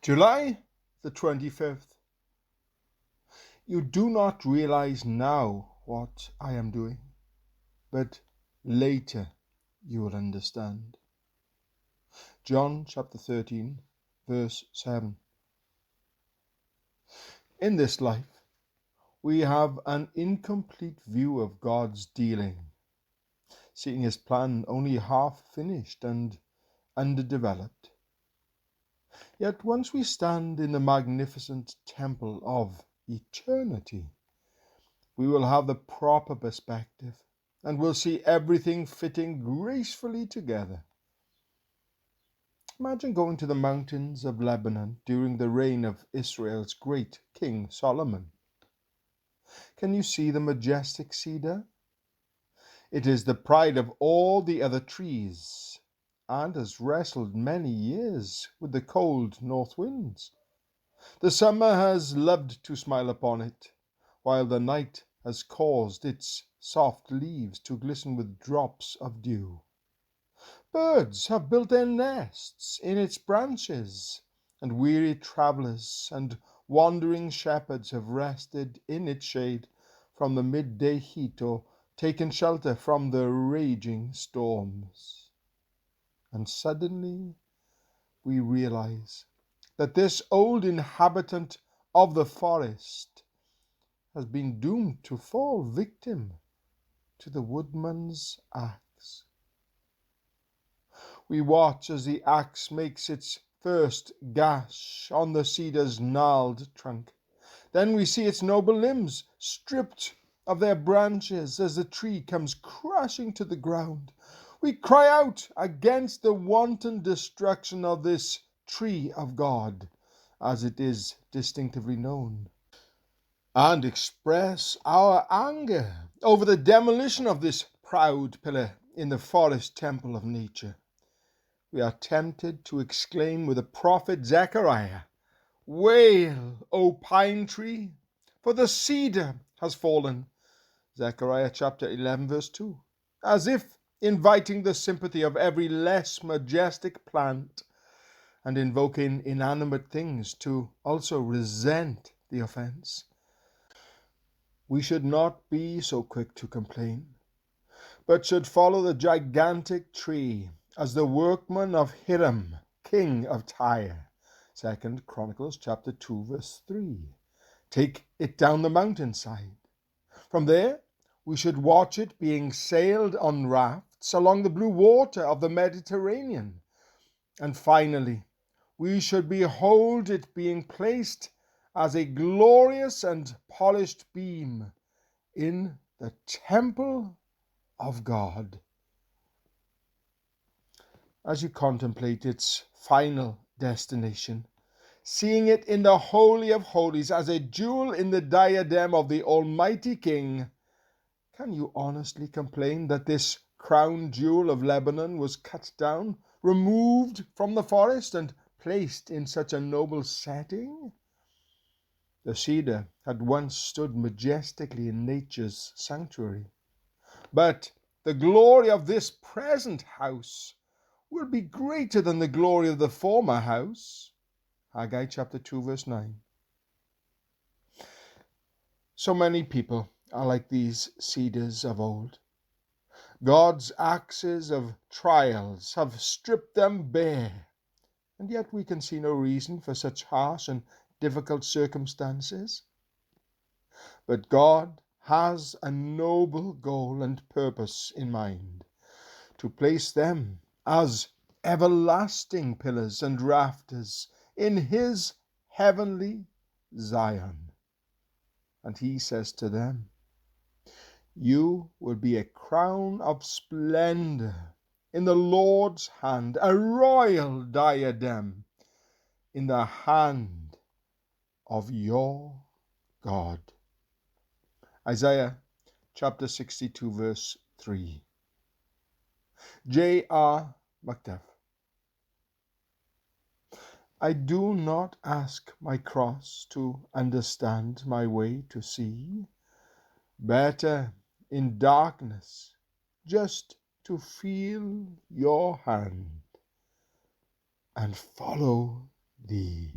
July the 25th. You do not realize now what I am doing, but later you will understand. John chapter 13, verse 7. In this life, we have an incomplete view of God's dealing, seeing his plan only half finished and underdeveloped. Yet once we stand in the magnificent temple of eternity, we will have the proper perspective and will see everything fitting gracefully together. Imagine going to the mountains of Lebanon during the reign of Israel's great King Solomon. Can you see the majestic cedar? It is the pride of all the other trees and has wrestled many years with the cold north winds. The summer has loved to smile upon it, while the night has caused its soft leaves to glisten with drops of dew. Birds have built their nests in its branches, and weary travellers and wandering shepherds have rested in its shade from the midday heat or taken shelter from the raging storms. And suddenly we realize that this old inhabitant of the forest has been doomed to fall victim to the woodman's axe. We watch as the axe makes its first gash on the cedar's gnarled trunk. Then we see its noble limbs stripped of their branches as the tree comes crashing to the ground. We cry out against the wanton destruction of this tree of God, as it is distinctively known, and express our anger over the demolition of this proud pillar in the forest temple of nature. We are tempted to exclaim with the prophet Zechariah, "Wail, O pine tree, for the cedar has fallen." Zechariah chapter 11, verse 2. As if inviting the sympathy of every less majestic plant and invoking inanimate things to also resent the offense. We should not be so quick to complain, but should follow the gigantic tree as the workman of Hiram, king of Tyre. 2 Chronicles chapter 2, verse 3. Take it down the mountainside. From there, we should watch it being sailed on rafts along the blue water of the Mediterranean. And finally, we should behold it being placed as a glorious and polished beam in the temple of God. As you contemplate its final destination, seeing it in the Holy of Holies as a jewel in the diadem of the Almighty King, can you honestly complain that this crown jewel of Lebanon was cut down, removed from the forest, and placed in such a noble setting? The cedar had once stood majestically in nature's sanctuary, but the glory of this present house will be greater than the glory of the former house. Haggai chapter 2, verse 9. So many people are like these cedars of old. God's axes of trials have stripped them bare, and yet we can see no reason for such harsh and difficult circumstances. But God has a noble goal and purpose in mind, to place them as everlasting pillars and rafters in his heavenly Zion. And he says to them, "You will be a crown of splendor in the Lord's hand, a royal diadem in the hand of your God." Isaiah chapter 62, verse 3. J.R. Macduff. I do not ask my cross to understand my way to see. Better in darkness just to feel your hand and follow thee.